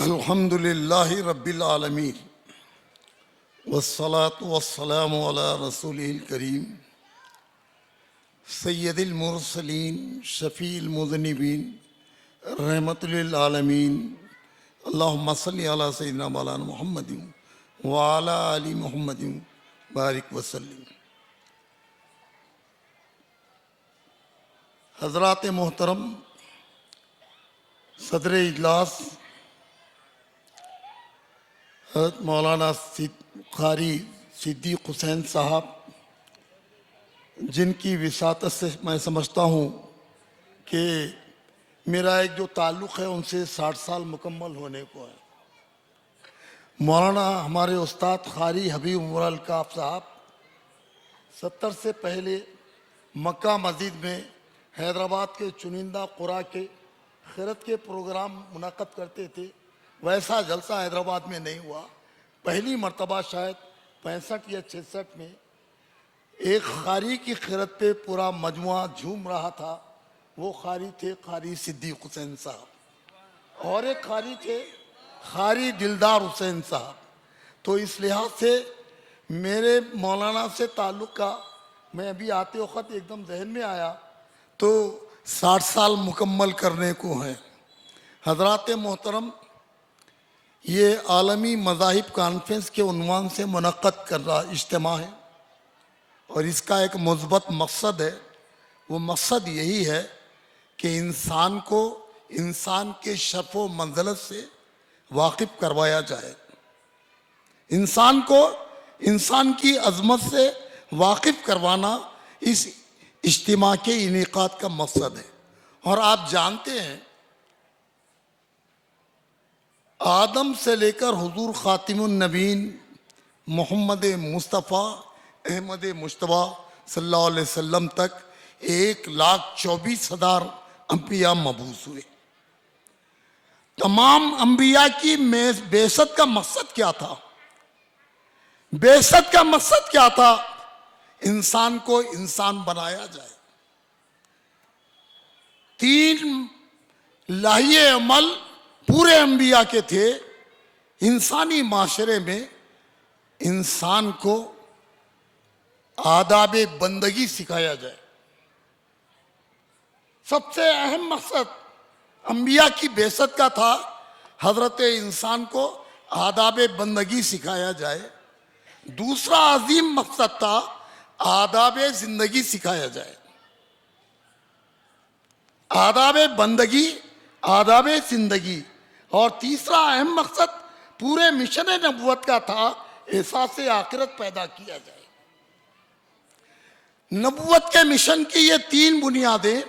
अल्हम्दुलिल्लाहि रब्बिल आलमीन वस्सलातु वस्सलामु अला रसूलिल करीम सय्यदिल मुरसलीन शफील मुज़निबीन रहमतुल आलमीन अल्लाहुम्मा सल्लि अला सय्यिदिना मौलाना मुहम्मदिन व अला आलि मुहम्मदिन बारिक वसल्लिम। हज़रात मोहतरम सदर इजलास हज़रत मौलाना क़ारी सिद्दीक़ हुसैन साहब, जिनकी विसातत से मैं समझता हूँ कि मेरा एक जो ताल्लुक़ है उनसे 60 साल मुकम्मल होने को है। मौलाना हमारे उस्ताद क़ारी हबीब उमर अलकाफ़ साहब 70 से पहले मक्का मस्जिद में हैदराबाद के चुनिंदा क़ुरा के खैरत के प्रोग्राम मुनक़्क़द करते थे। वैसा जलसा हैदराबाद में नहीं हुआ। पहली मर्तबा शायद 65 या 66 में एक क़ारी की खैरत पे पूरा मजमुआ झूम रहा था। वो क़ारी थे क़ारी सिद्दीक़ हुसैन साहब, और एक क़ारी थे क़ारी दिलदार हुसैन साहब। तो इस लिहाज से मेरे मौलाना से ताल्लुक़ का मैं अभी आते वक़्त एकदम जहन में आया तो 60 साल मुकम्मल करने को हैं। हज़रात मोहतरम, ये आलमी मज़ाहिब कॉन्फ्रेंस के उन्वान से मुनक़्क़द कर रहा इज्तिमा है और इसका एक मुस्बत मकसद है। वो मकसद यही है कि इंसान को इंसान के शर्फ़ व मंज़लत से वाकिफ़ करवाया जाए, इंसान को इंसान की अज़मत से वाकिफ़ करवाना इस इज्तिमा के इनेकाद का मकसद है। और आप जानते हैं, आदम से लेकर हुजूर ख़ातिमुन नबीन मोहम्मद मुस्तफ़ा अहमद मुश्तबा सल्लल्लाहु अलैहि वसल्लम तक 1,24,000 अंबिया मबूस हुए। तमाम अंबिया की बेसत का मकसद क्या था? बेसत का मकसद क्या था? इंसान को इंसान बनाया जाए। 3 लाहिए अमल पूरे अंबिया के थे। इंसानी माशरे में इंसान को आदाब बंदगी सिखाया जाए। सबसे अहम मकसद अंबिया की बेसत का था, हजरत इंसान को आदाब बंदगी सिखाया जाए। दूसरा अजीम मकसद था, आदाब जिंदगी सिखाया जाए। आदाब बंदगी, आदाब जिंदगी। और तीसरा अहम मकसद पूरे मिशन नबूवत का था, एहसास आखिरत पैदा किया जाए। नबूवत के मिशन की ये 3 बुनियादें,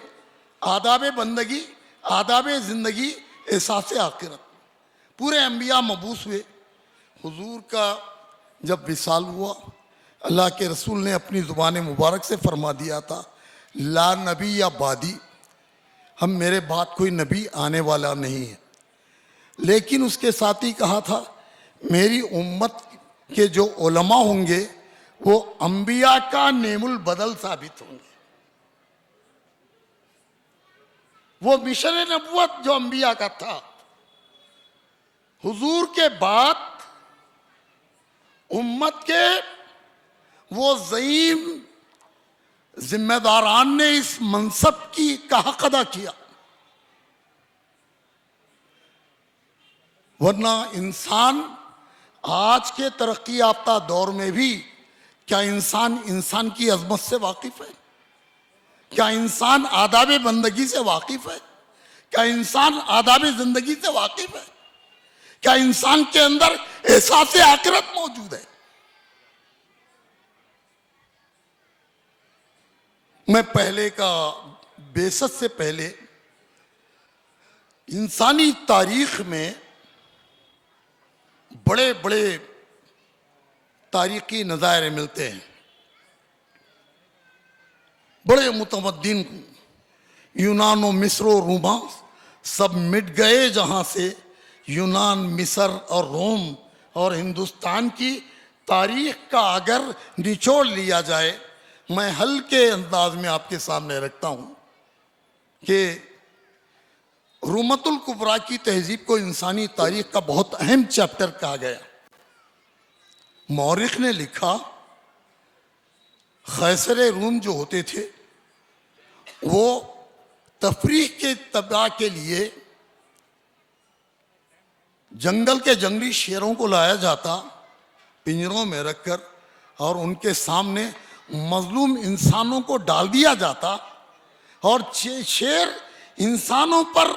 आदाब बंदगी, आदाब जिंदगी, एहसास आखिरत, पूरे अंबिया मबूस हुए। हुजूर का जब विसाल हुआ, अल्लाह के रसूल ने अपनी ज़ुबान मुबारक से फरमा दिया था, ला नबी या बादी, हम मेरे बाद कोई नबी आने वाला नहीं है। लेकिन उसके साथ ही कहा था, मेरी उम्मत के जो उलमा होंगे वो अंबिया का नेमुल बदल साबित होंगे। वो मिशन नबूवत जो अंबिया का था, हुजूर के बाद उम्मत के वो ज़ईम जिम्मेदारान ने इस मनसब की का हक अदा किया। वरना इंसान आज के तरक्की याफ्ता दौर में भी क्या इंसान इंसान की अजमत से वाकिफ है? क्या इंसान आदाब बंदगी से वाकिफ है? क्या इंसान आदाब जिंदगी से वाकिफ है? क्या इंसान के अंदर एहसास आखिरत मौजूद है? मैं पहले का बेसत से पहले इंसानी तारीख में बड़े बड़े तारीखी नज़ारे मिलते हैं। बड़े मुतमद्दिन यूनान और मिस्र और रोमा सब मिट गए जहाँ से। यूनान, मिस्र और रोम और हिंदुस्तान की तारीख का अगर निचोड़ लिया जाए, मैं हल्के अंदाज में आपके सामने रखता हूँ कि रूमतुल कुबरा की तहजीब को इंसानी तारीख का बहुत अहम चैप्टर कहा गया। मौरिख ने लिखा, खैसरे रूम जो होते थे वो तफरीह के तबा के लिए जंगल के जंगली शेरों को लाया जाता, पिंजरों में रखकर, और उनके सामने मजलूम इंसानों को डाल दिया जाता और शेर इंसानों पर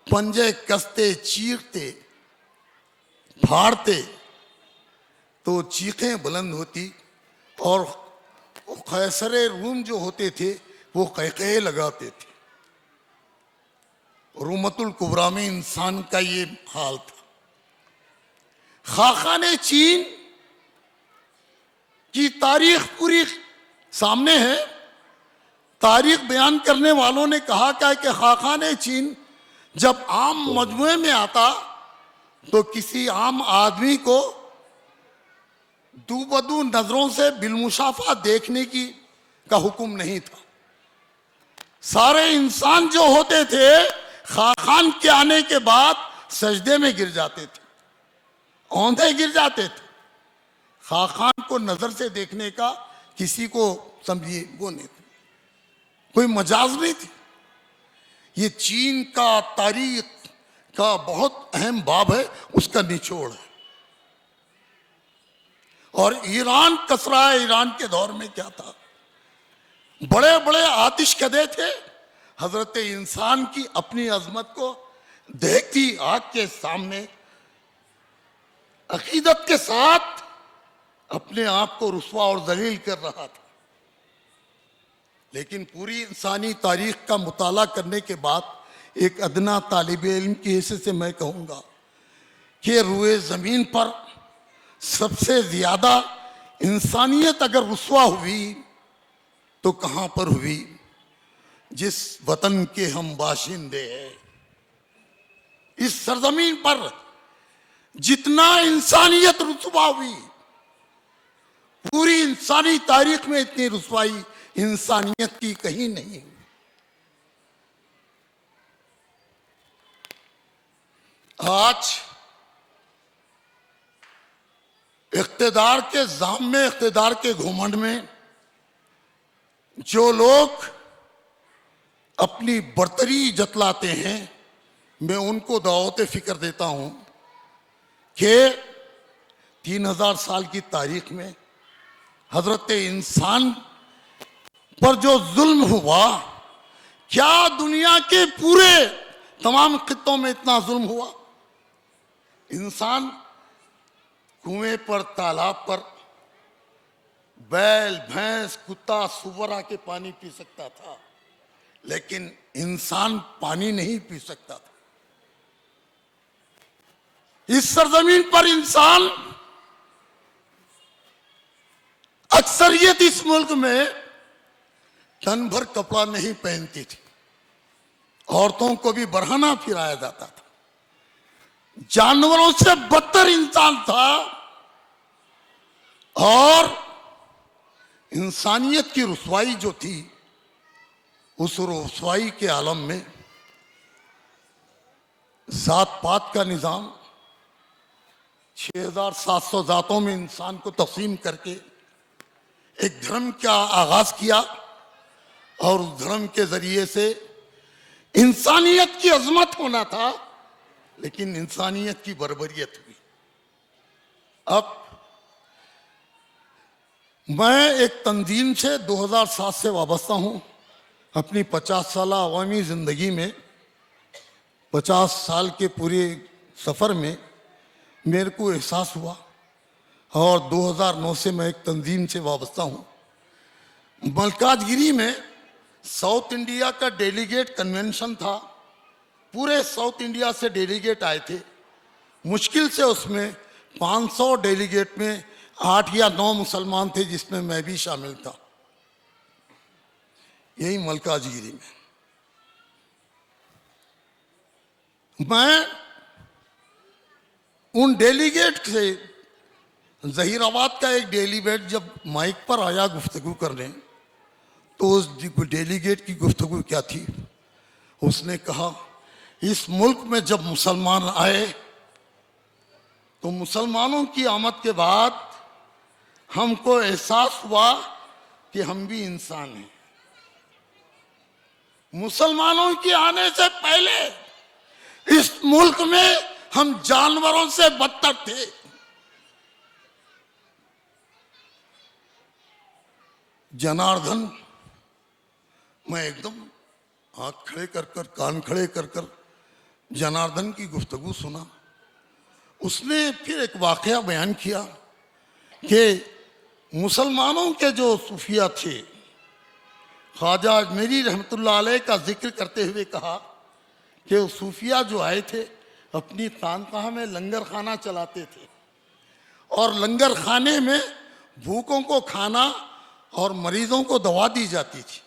पंजे कसते, चीरते, फाड़ते तो चीखें बुलंद होती और खैसरे रूम जो होते थे वो कहकहे लगाते थे। रूमतुल कुबरा में इंसान का ये हाल था। खाकाने चीन की तारीख पूरी सामने है। तारीख बयान करने वालों ने कहा क्या कि खाकाने चीन जब आम मजमुए में आता तो किसी आम आदमी को दूबदू नजरों से बिलमुशाफा देखने की का हुक्म नहीं था। सारे इंसान जो होते थे खाकान के आने के बाद सजदे में गिर जाते थे, औंधे गिर जाते थे। खाकान को नजर से देखने का किसी को समझिए वो नहीं था, कोई मजाज नहीं थी। ये चीन का तारीख का बहुत अहम बाब है, उसका निचोड़ है। और ईरान, कसरा ईरान के दौर में क्या था, बड़े बड़े आतिशकदे थे। हजरत इंसान की अपनी अजमत को देखती आग के सामने अकीदत के साथ अपने आप को रुस्वा और जलील कर रहा था। लेकिन पूरी इंसानी तारीख का मुताला करने के बाद एक अदना तालिब इल्म की हैसियत से मैं कहूँगा कि रुए ज़मीन पर सबसे ज़्यादा इंसानियत अगर रुस्वा हुई तो कहाँ पर हुई? जिस वतन के हम बाशिंदे हैं। इस सरजमीन पर जितना इंसानियत रुस्वा हुई, पूरी इंसानी तारीख में इतनी रुस्वाई इंसानियत की कहीं नहीं। आज इख्तिदार के जाम में, इख्तिदार के घुमंड में जो लोग अपनी बर्तरी जतलाते हैं, मैं उनको दावत फिक्र देता हूं कि 3000 साल की तारीख में हजरत इंसान पर जो जुल्म हुआ, क्या दुनिया के पूरे तमाम खित्तों में इतना जुल्म हुआ? इंसान कुएं पर, तालाब पर बैल, भैंस, कुत्ता, सुअर आके पानी पी सकता था, लेकिन इंसान पानी नहीं पी सकता था। इस सरजमीन पर इंसान, अक्सरियत इस मुल्क में तन भर कपड़ा नहीं पहनती थी, औरतों को भी बरहना फिराया जाता था, जानवरों से बदतर इंसान था। और इंसानियत की रुसवाई जो थी, उस रुसवाई के आलम में जात पात का निज़ाम, 6700 जातों में इंसान को तकसीम करके एक धर्म का आगाज किया और उस धर्म के जरिए से इंसानियत की अजमत होना था, लेकिन इंसानियत की बर्बरियत हुई। अब मैं एक तंजीम से 2007 से वाबस्ता हूँ। अपनी 50 साल अवामी ज़िंदगी में, 50 साल के पूरे सफ़र में मेरे को एहसास हुआ, और 2009 से मैं एक तंजीम से वाबस्ता हूँ। मलकाजगिरी में साउथ इंडिया का डेलीगेट कन्वेंशन था। पूरे साउथ इंडिया से डेलीगेट आए थे। मुश्किल से उसमें 500 डेलीगेट में 8 या 9 मुसलमान थे, जिसमें मैं भी शामिल था, यही मलकाजगिरी में। मैं उन डेलीगेट से, जहीराबाद का एक डेलीगेट जब माइक पर आया गुफ्तगू करने, तो उस डेलीगेट की गुफ्तगू क्या थी? उसने कहा, इस मुल्क में जब मुसलमान आए तो मुसलमानों की आमद के बाद हमको एहसास हुआ कि हम भी इंसान हैं। मुसलमानों के आने से पहले इस मुल्क में हम जानवरों से बदतर थे। जनार्दन, मैं एकदम आंख खड़े कर कर कान खड़े कर कर जनार्दन की गुफ्तगू सुना। उसने फिर एक वाकया बयान किया कि मुसलमानों के जो सूफिया थे, ख्वाजा अजमेरी रहमतुल्लाह अलैह का जिक्र करते हुए कहा कि वो सूफिया जो आए थे अपनी खानकाह में लंगर खाना चलाते थे और लंगर खाने में भूखों को खाना और मरीजों को दवा दी जाती थी।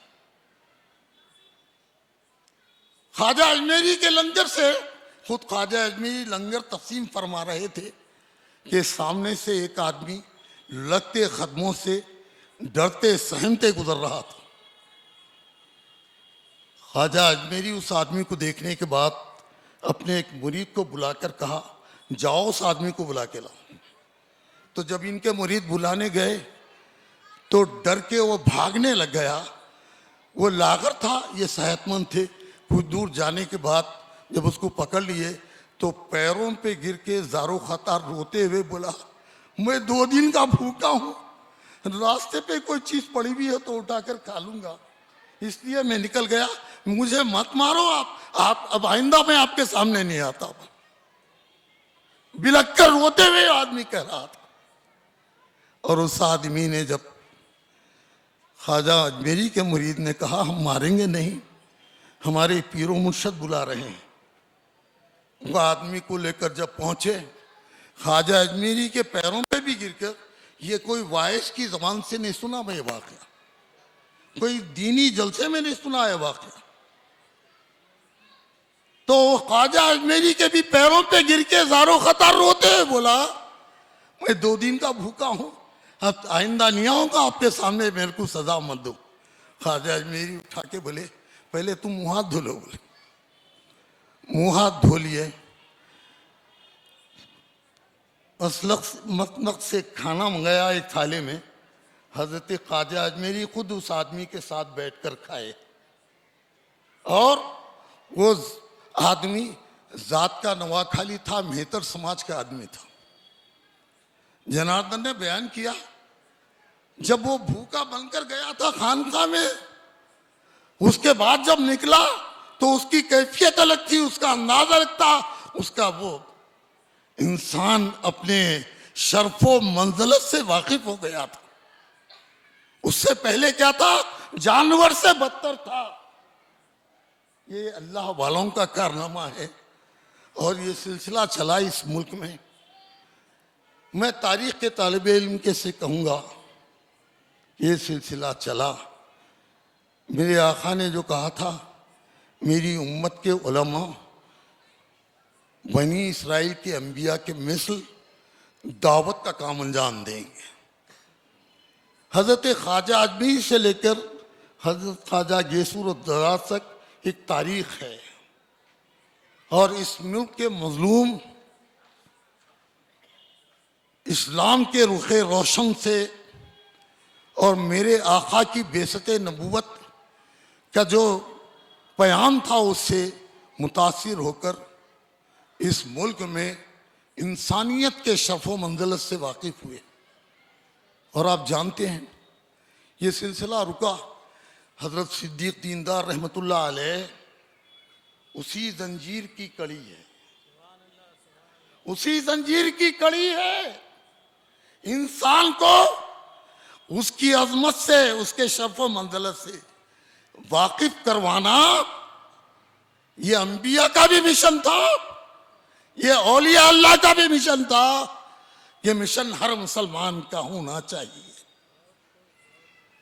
ख्वाजा अजमेरी के लंगर से खुद ख्वाजा अजमेरी लंगर तकसीम फरमा रहे थे कि सामने से एक आदमी लगते कदमों से डरते सहमते गुजर रहा था। ख्वाजा अजमेरी उस आदमी को देखने के बाद अपने एक मुरीद को बुलाकर कहा, जाओ उस आदमी को बुला के लाओ। तो जब इनके मुरीद बुलाने गए तो डर के वो भागने लग गया। वो लागर था, ये सेहतमंद थे। कुछ दूर जाने के बाद जब उसको पकड़ लिए तो पैरों पे गिर के ज़ारो खतार रोते हुए बोला, मैं 2 दिन का भूखा हूँ, रास्ते पे कोई चीज़ पड़ी भी है तो उठाकर खा लूँगा, इसलिए मैं निकल गया, मुझे मत मारो आप अब आइंदा मैं आपके सामने नहीं आता। बिलखकर रोते हुए आदमी कह रहा था। और उस आदमी ने जब ख्वाजा अजमेरी के मुरीद ने कहा, हम मारेंगे नहीं, हमारे पीरो मुर्शद बुला रहे हैं, वो आदमी को लेकर जब पहुंचे, ख्वाजा अजमेरी के पैरों पे भी गिरकर, ये कोई वाइस की जबान से नहीं सुना मैं ये वाकया, कोई दीनी जलसे में नहीं सुना है वाकया। तो ख्वाजा अजमेरी के भी पैरों पे गिर के ज़ारो खतार रोते हुए बोला, मैं 2 दिन का भूखा हूं, अब आइंदा नहीं आऊंगा आपके सामने, मेरे को सजा मत दो। ख्वाजा अजमेरी उठा के बोले, पहले तुम मुंह हाथ धो लो। बोले मुंह हाथ धो लिए, मसलक से खाना मंगाया एक थाली में। हजरत ख्वाजा अजमेरी खुद उस आदमी के साथ बैठकर खाए और वो आदमी जात का नवाखाली था, मेहतर समाज का आदमी था। जनार्दन ने बयान किया, जब वो भूखा बनकर गया था खानका में, उसके बाद जब निकला तो उसकी कैफियत अलग थी, उसका अंदाज अलग था, उसका वो इंसान अपने शर्फो मंजिलत से वाकिफ हो गया था। उससे पहले क्या था, जानवर से बदतर था। ये अल्लाह वालों का कारनामा है और ये सिलसिला चला इस मुल्क में। मैं तारीख के तालिबे इल्म के से कहूँगा, ये सिलसिला चला। मेरे आका ने जो कहा था, मेरी उम्मत के उलमा बनी इसराइल के अंबिया के मिसल दावत का काम अंजाम देंगे। हज़रत ख्वाजा अजमेरी से लेकर हज़रत ख्वाजा गेसूर दराज तक एक तारीख है और इस मुल्क के मजलूम इस्लाम के रुखे रोशन से और मेरे आका की बेसत नबूवत का जो प्याम था उससे मुतासिर होकर इस मुल्क में इंसानियत के शफ़ो मंजिलत से वाकिफ़ हुए। और आप जानते हैं ये सिलसिला रुका, हज़रत सिद्दीक़ दीनदार रहमतुल्लाह अलैह उसी जंजीर की कड़ी है, उसी जंजीर की कड़ी है। इंसान को उसकी अजमत से, उसके शर्फ़ मंजिलत से वाकिफ करवाना ये अंबिया का भी मिशन था, ये औलिया अल्लाह का भी मिशन था। ये मिशन हर मुसलमान का होना चाहिए।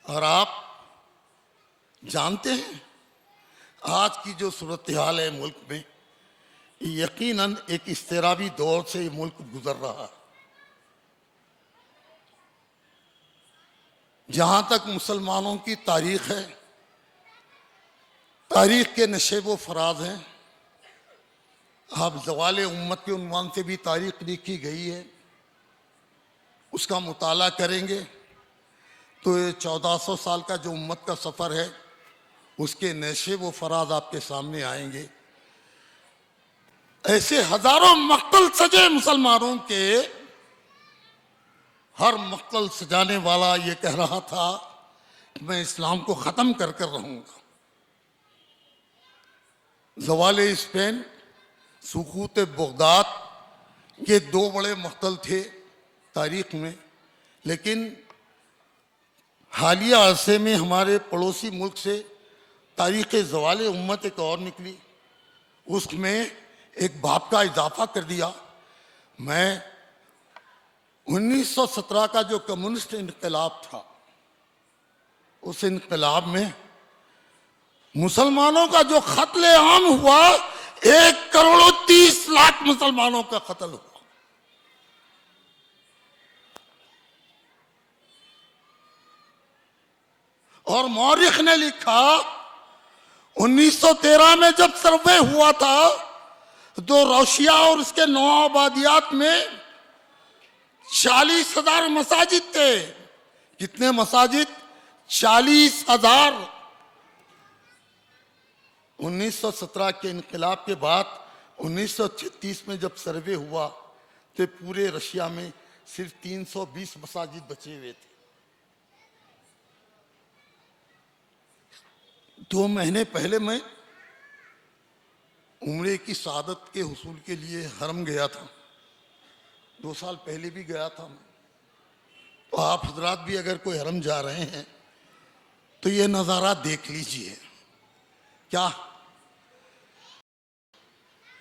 और आप जानते हैं आज की जो सूरत हाल है मुल्क में, यकीनन एक इस्तिराबी दौर से ये मुल्क गुजर रहा है। जहां तक मुसलमानों की तारीख है, तारीख के नशेब व फराज हैं, आप ज़वाल उम्मत के उन्वान से भी तारीख लिखी गई है, उसका मुताला करेंगे तो ये 1400 साल का जो उम्मत का सफ़र है उसके नशे व फराज आपके सामने आएंगे। ऐसे हजारों मक्तल सजे मुसलमानों के, हर मक्तल सजाने वाला ये कह रहा था कि मैं इस्लाम को ख़त्म कर कर रहूँगा। ज़वाल स्पेन, सुकूत बगदाद, ये दो बड़े मक्तल थे तारीख में, लेकिन हालिया अरसे में हमारे पड़ोसी मुल्क से तारीख़ ज़वाल उम्मत एक और निकली, उसमें एक बाप का इजाफा कर दिया। मैं 1917 का जो कम्युनिस्ट इनकलाब था, उस इनकलाब में मुसलमानों का जो कत्ले आम हुआ, 1,30,00,000 मुसलमानों का कत्ल हुआ। और मौरिख ने लिखा 1913 में जब सर्वे हुआ था तो रशिया और उसके 9 आबादियात में 40,000 मसाजिद थे। कितने मसाजिद? 40,000। 1917 के इनकलाब के बाद 1936 में जब सर्वे हुआ तो पूरे रशिया में सिर्फ 320 मसाजिद बचे हुए थे। 2 महीने पहले मैं उम्रे की शहादत के हुसूल के लिए हरम गया था। 2 साल पहले भी गया था मैं। तो आप हजरात भी अगर कोई हरम जा रहे हैं तो ये नज़ारा देख लीजिए। क्या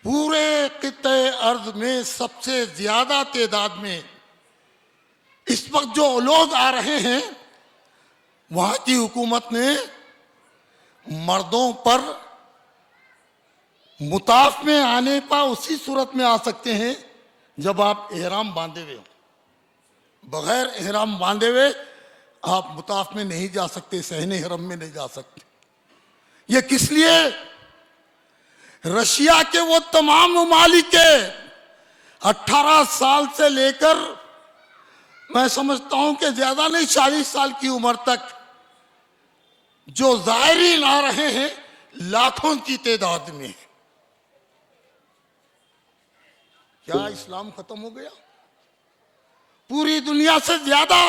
पूरे कित्ते अर्ज में सबसे ज्यादा तादाद में इस वक्त जो लोग आ रहे हैं, वहां की हुकूमत ने मर्दों पर मुताफ में आने पर उसी सूरत में आ सकते हैं जब आप एहराम बांधे हुए हो। बगैर एहराम बांधे हुए आप मुताफ में नहीं जा सकते, सहने हरम में नहीं जा सकते। ये किस लिए? रशिया के वो तमाम ममालिक के 18 साल से लेकर मैं समझता हूं कि ज्यादा नहीं 40 साल की उम्र तक जो ज़ायरीन आ रहे हैं, लाखों की तादाद में। क्या इस्लाम खत्म हो गया? पूरी दुनिया से ज्यादा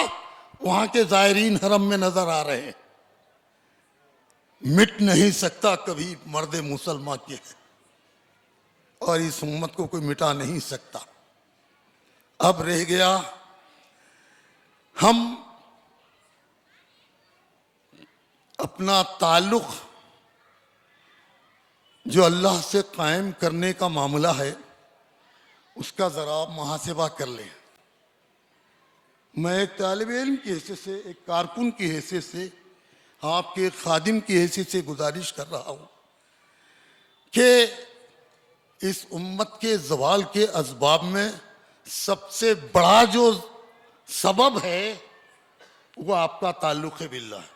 वहां के ज़ायरीन हरम में नजर आ रहे हैं। मिट नहीं सकता कभी मर्द मुसलमान के, और इस उम्मत को कोई मिटा नहीं सकता। अब रह गया हम अपना ताल्लुक जो अल्लाह से कायम करने का मामला है, उसका जरा मुहासिबा कर लें। मैं एक तालिब इल्म की हैसियत से, एक कारकुन की हैसियत से, आपके खादिम की हैसियत से गुजारिश कर रहा हूं कि इस उम्मत के जवाल के असबाब में सबसे बड़ा जो सबब है वो आपका ताल्लुक बिल्लाह है।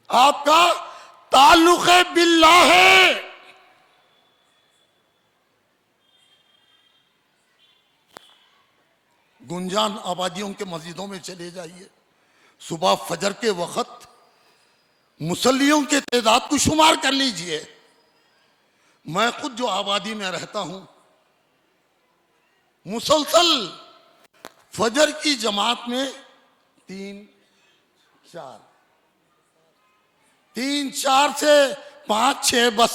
आपका ताल्लुक बिल्लाह है। गुंजान आबादियों के मस्जिदों में चले जाइए, सुबह फजर के वक्त मुसल्लियों के तादाद को शुमार कर लीजिए। मैं खुद जो आबादी में रहता हूं, मुसलसल फजर की जमात में 3-4 से 5-6 बस,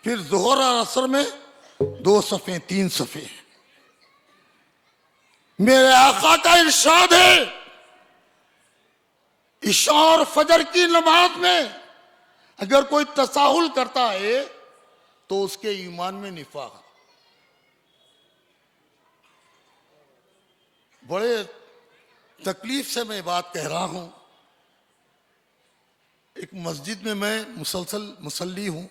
फिर जोहर और असर में 2 सफ़े 3 सफ़े। मेरे आका का इरशाद है, इशा और फजर की नमाज में अगर कोई तसाहुल करता है तो उसके ईमान में निफाक। बड़े तकलीफ से मैं बात कह रहा हूं। एक मस्जिद में मैं मुसलसल मुसल्ली हूं।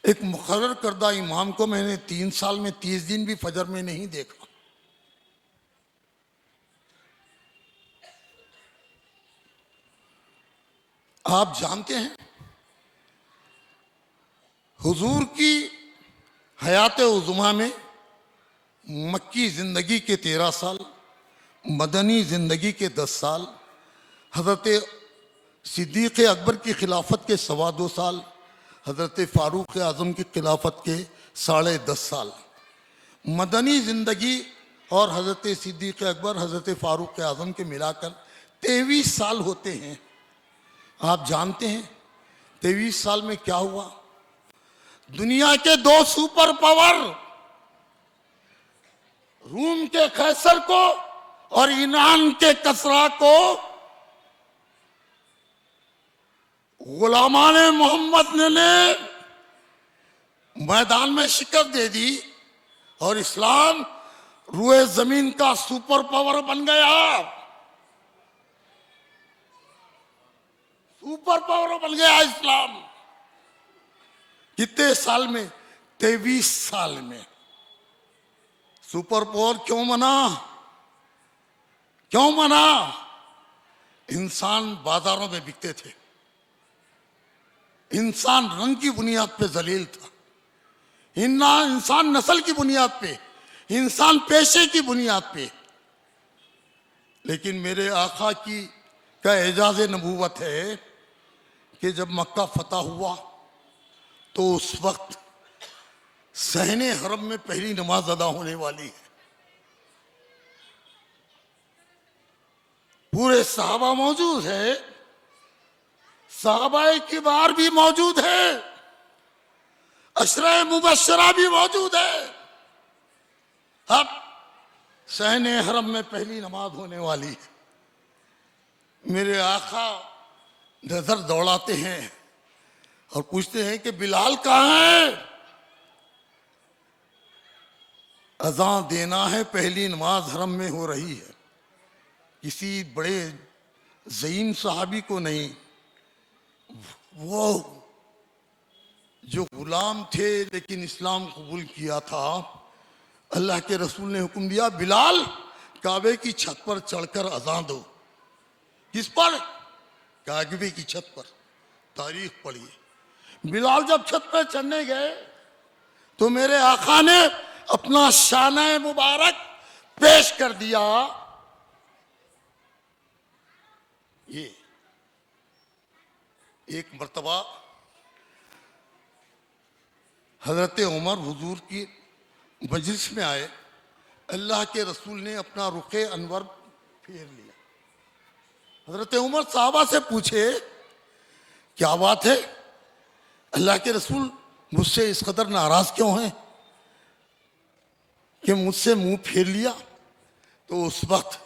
एक मुकर्रर करदा इमाम को मैंने 3 साल में 30 दिन भी फजर में नहीं देखा। आप जानते हैं हुजूर की हयात उज़्मा में मक्की ज़िंदगी के 13 साल, मदनी ज़िंदगी के 10 साल, हज़रत सिद्दीक़ अकबर की खिलाफत के 2.25 साल, हज़रत फ़ारूक आज़म की खिलाफत के 10.5 साल। मदनी ज़िंदगी और हज़रत सिद्दीक़ अकबर, हज़रत फ़ारूक आज़म के मिलाकर 23 साल होते हैं। आप जानते हैं 23 साल में क्या हुआ? दुनिया के 2 सुपर पावर, रूम के कैसर को और ईरान के कसरा को गुलामाने मोहम्मद ने मैदान में शिकस्त दे दी और इस्लाम रुए जमीन का सुपर पावर बन गया। सुपर पावर बन गया इस्लाम। कितने साल में? 23 साल में। सुपर पावर क्यों बना? क्यों बना? इंसान बाजारों में बिकते थे, इंसान रंग की बुनियाद पे जलील था, इंसान नस्ल की बुनियाद पे, इंसान पेशे की बुनियाद पे। लेकिन मेरे आका की का एजाज नबूवत है कि जब मक्का फतह हुआ तो उस वक्त सहने हरम में पहली नमाज अदा होने वाली है। पूरे सहाबा मौजूद है, सहाबाए किबार भी मौजूद है, अशरा मुबशरा भी मौजूद है। अब सहने हरम में पहली नमाज होने वाली है। मेरे आका नजर दौड़ाते हैं और पूछते हैं कि बिलाल कहाँ है? अज़ान देना है, पहली नमाज हरम में हो रही है। किसी बड़े ज़ईम सहाबी को नहीं, वो जो गुलाम थे लेकिन इस्लाम कबूल किया था, अल्लाह के रसूल ने हुक्म दिया, बिलाल काबे की छत पर चढ़कर अज़ान दो। किस पर? काबे की छत पर। तारीख पढ़िए। बिलाल जब छत पर चढ़ने गए तो मेरे आका ने अपना शाना मुबारक पेश कर दिया। ये एक मर्तबा हजरत उमर हुजूर की मजलिस में आए, अल्लाह के रसूल ने अपना रुखे अनवर फेर लिया। हजरत उमर साहबा से पूछे, क्या बात है? अल्लाह के रसूल मुझसे इस कदर नाराज क्यों हैं कि मुझसे मुंह फेर लिया? तो उस वक्त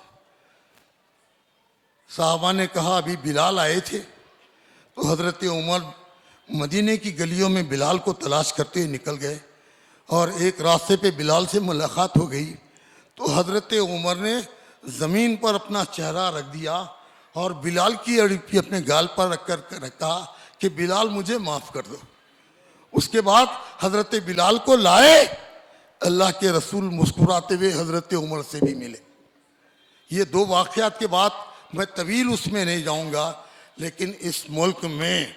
साहबा ने कहा, अभी बिलाल आए थे। तो हजरत उमर मदीने की गलियों में बिलाल को तलाश करते हुए निकल गए और एक रास्ते पे बिलाल से मुलाकात हो गई। तो हजरत उमर ने ज़मीन पर अपना चेहरा रख दिया और बिलाल की अड़िपी अपने गाल पर रख कर कहा कि बिलाल मुझे माफ़ कर दो। उसके बाद हजरत बिलाल को लाए। अल्लाह के रसूल मुस्कुराते हुए हजरत उमर से भी मिले। ये 2 वाक़यात के बाद मैं तवील उसमें नहीं जाऊंगा, लेकिन इस मुल्क में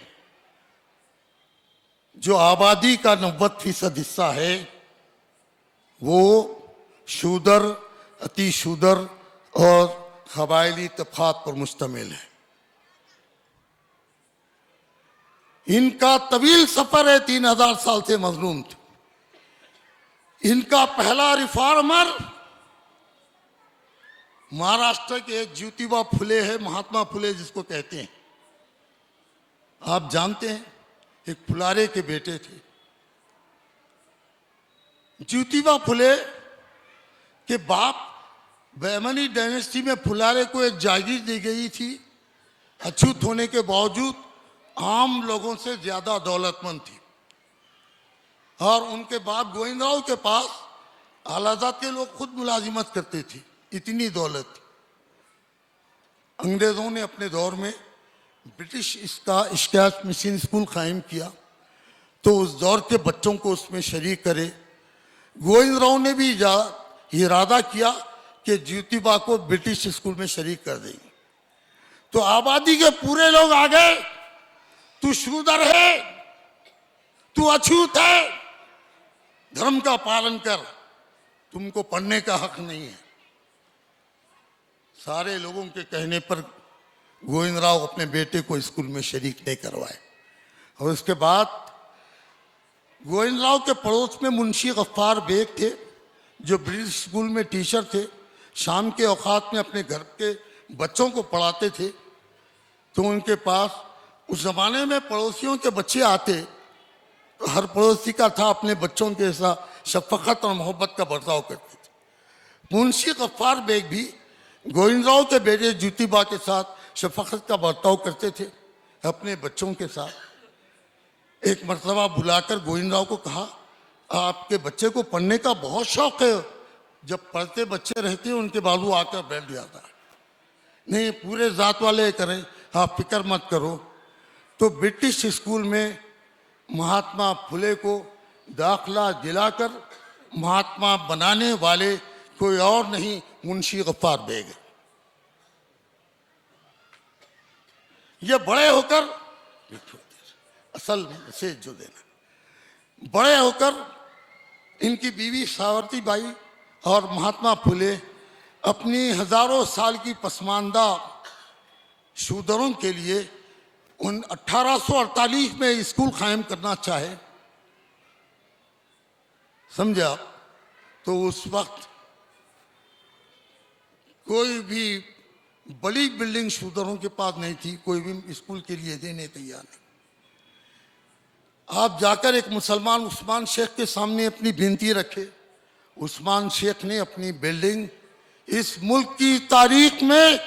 जो आबादी का 90% हिस्सा है वो शूदर, अति शूदर और कबायली तबक़ात पर मुश्तमिल है। इनका तवील सफर है, 3000 साल से मजलूम थे। इनका पहला रिफॉर्मर महाराष्ट्र के एक ज्योतिबा फुले है, महात्मा फुले जिसको कहते हैं। आप जानते हैं, एक फुलारे के बेटे थे। ज्योतिबा फुले के बाप बहमनी डायनेस्टी में फुलारे को एक जागीर दी गई थी। अछूत होने के बावजूद आम लोगों से ज्यादा दौलतमंद थी और उनके बाप गोविंदराव के पास आलाजात के लोग खुद मुलाजिमत करते थे, इतनी दौलत थी। अंग्रेज़ों ने अपने दौर में ब्रिटिश इसका स्कैच मिशन स्कूल कायम किया तो उस दौर के बच्चों को उसमें शरीक करे। गोविंदराव ने भी इरादा किया कि ज्योतिबा को ब्रिटिश स्कूल में शरीक कर देंगे। तो आबादी के पूरे लोग आ गए, तू शूदर है, तू तू अछूत है, धर्म का पालन कर, तुमको पढ़ने का हक नहीं है। सारे लोगों के कहने पर गोविंदराव अपने बेटे को स्कूल में शरीक नहीं करवाए। और उसके बाद गोविंदराव के पड़ोस में मुंशी गफ्फार बेग थे, जो ब्रिटिश स्कूल में टीचर थे। शाम के औकात में अपने घर के बच्चों को पढ़ाते थे। तो उनके पास उस जमाने में पड़ोसियों के बच्चे आते तो हर पड़ोसी का था अपने बच्चों के साथ शफकत और मोहब्बत का बर्ताव करते थे। मुंशी गफ्फार बेग भी गोविंदराव के बेटे ज्योतिबा के साथ शफकत का बर्ताव करते थे अपने बच्चों के साथ। एक मर्तबा बुलाकर गोविंदराव को कहा, आपके बच्चे को पढ़ने का बहुत शौक है। जब पढ़ते बच्चे रहते हैं उनके बालू आकर बैठ जाता है। नहीं, पूरे जात वाले करें, आप फिक्र मत करो। तो ब्रिटिश स्कूल में महात्मा फुले को दाखला दिलाकर महात्मा बनाने वाले कोई और नहीं, मुंशी गफ्फार बेग है। ये बड़े होकर असल से जो देना, बड़े होकर इनकी बीवी सावित्री बाई और महात्मा फुले अपनी हजारों साल की पसमानदा शूदरों के लिए उन 1848 में स्कूल कायम करना चाहे, समझे आप। तो उस वक्त कोई भी बड़ी बिल्डिंग शूदरों के पास नहीं थी, कोई भी स्कूल के लिए देने तैयार नहीं। आप जाकर एक मुसलमान उस्मान शेख के सामने अपनी विनती रखे। उस्मान शेख ने अपनी बिल्डिंग, इस मुल्क की तारीख में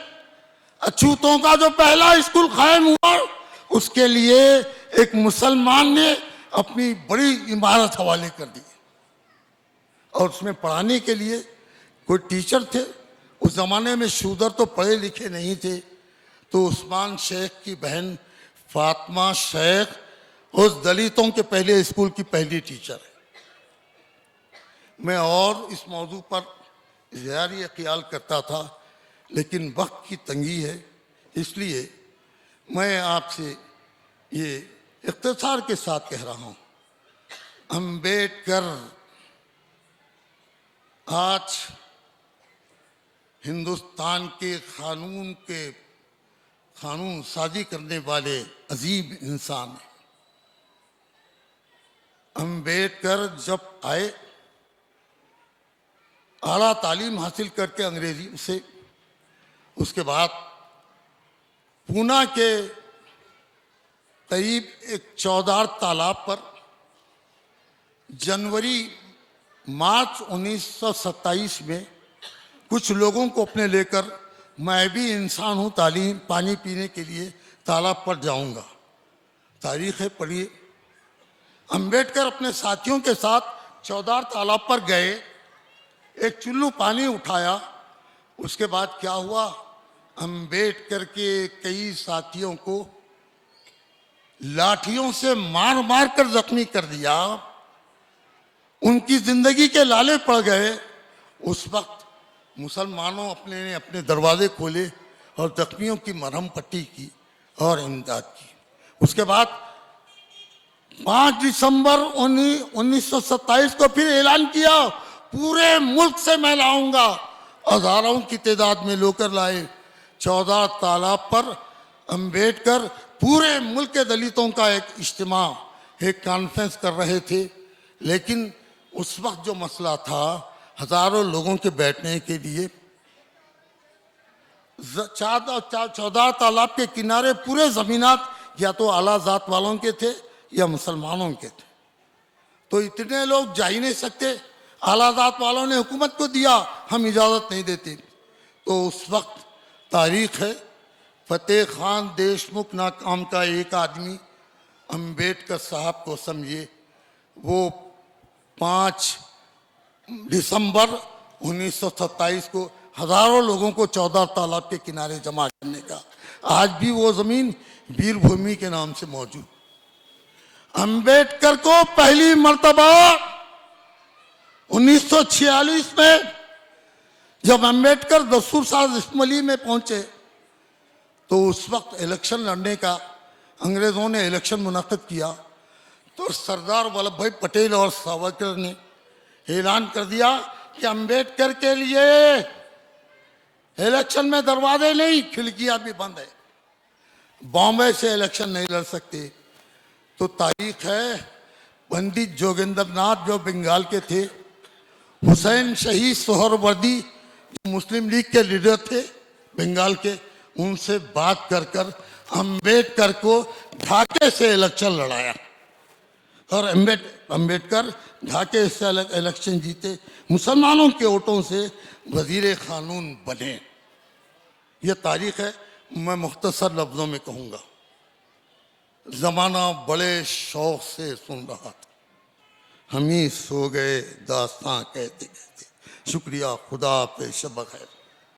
अछूतों का जो पहला स्कूल कायम हुआ, उसके लिए एक मुसलमान ने अपनी बड़ी इमारत हवाले कर दी। और उसमें पढ़ाने के लिए कोई टीचर थे। उस जमाने में शूदर तो पढ़े लिखे नहीं थे। तो उस्मान शेख की बहन फातिमा शेख उस दलितों के पहले स्कूल की पहली टीचर है। मैं और इस मौजू पर ज़्यादा ख्याल करता था, लेकिन वक्त की तंगी है, इसलिए मैं आपसे ये इख्तिसार के साथ कह रहा हूँ। अम्बेडकर आज हिंदुस्तान के कानून साजी करने वाले अजीब इंसान हैं। अम्बेडकर जब आए, आला तालीम हासिल करके अंग्रेजी से, उसके बाद पूना के करीब एक चौदार तालाब पर मार्च 1927 में कुछ लोगों को अपने लेकर, मैं भी इंसान हूँ, तालीम पानी पीने के लिए तालाब पर जाऊंगा। तारीख है, पढ़िए। अम्बेडकर अपने साथियों के साथ चौदार तालाब पर गए, एक चुल्लू पानी उठाया। उसके बाद क्या हुआ, अम्बेडकर के कई साथियों को लाठियों से मार मार कर जख्मी कर दिया। उनकी जिंदगी के लाले पड़ गए। उस वक्त मुसलमानों ने अपने दरवाजे खोले और जख्मियों की मरहम पट्टी की और इमदाद की। उसके बाद 5 दिसंबर 1927 को फिर ऐलान किया, पूरे मुल्क से मैं लाऊंगा। हजारों की तादाद में लोकर लाए। 14 तालाब पर अम्बेडकर पूरे मुल्क के दलितों का एक इज्तिमा, एक कॉन्फ्रेंस कर रहे थे। लेकिन उस वक्त जो मसला था, हजारों लोगों के बैठने के लिए 14 तालाब के किनारे पूरे जमीनात या तो आला जात वालों के थे या मुसलमानों के थे। तो इतने लोग जा ही नहीं सकते। आला जात वालों ने हुकूमत को दिया, हम इजाज़त नहीं देते। तो उस वक्त तारीख है, फतेह खान देशमुख नाम का एक आदमी अम्बेडकर साहब को समझिए, वो 5 दिसंबर 1927 को हजारों लोगों को 14 तालाब के किनारे जमा करने का, आज भी वो जमीन वीरभूमि के नाम से मौजूद। अम्बेडकर को पहली मर्तबा 1946 में जब अम्बेडकर दस्तूर साज इस्माइली में पहुंचे, तो उस वक्त इलेक्शन लड़ने का अंग्रेजों ने इलेक्शन मुनक्किद किया। तो सरदार वल्लभ भाई पटेल और सावरकर ने ऐलान कर दिया कि अंबेडकर के लिए इलेक्शन में दरवाजे नहीं, खिड़कियां भी बंद है, बॉम्बे से इलेक्शन नहीं लड़ सकते। तो तारीख है, पंडित जोगेंद्र नाथ जो बंगाल के थे, हुसैन शहीद सोहरवर्दी जो मुस्लिम लीग के लीडर थे बंगाल के, उनसे बात कर कर अंबेडकर को ढाके से इलेक्शन लड़ाया और अंबेडकर ढाके से इलेक्शन जीते, मुसलमानों के वोटों से वजीर कानून बने। ये तारीख है। मैं मुख्तसर लफ्जों में कहूँगा, जमाना बड़े शौक से सुन रहा था, हम ही सो गए दास्तां कहते कहते। शुक्रिया, खुदा पे शब खैर।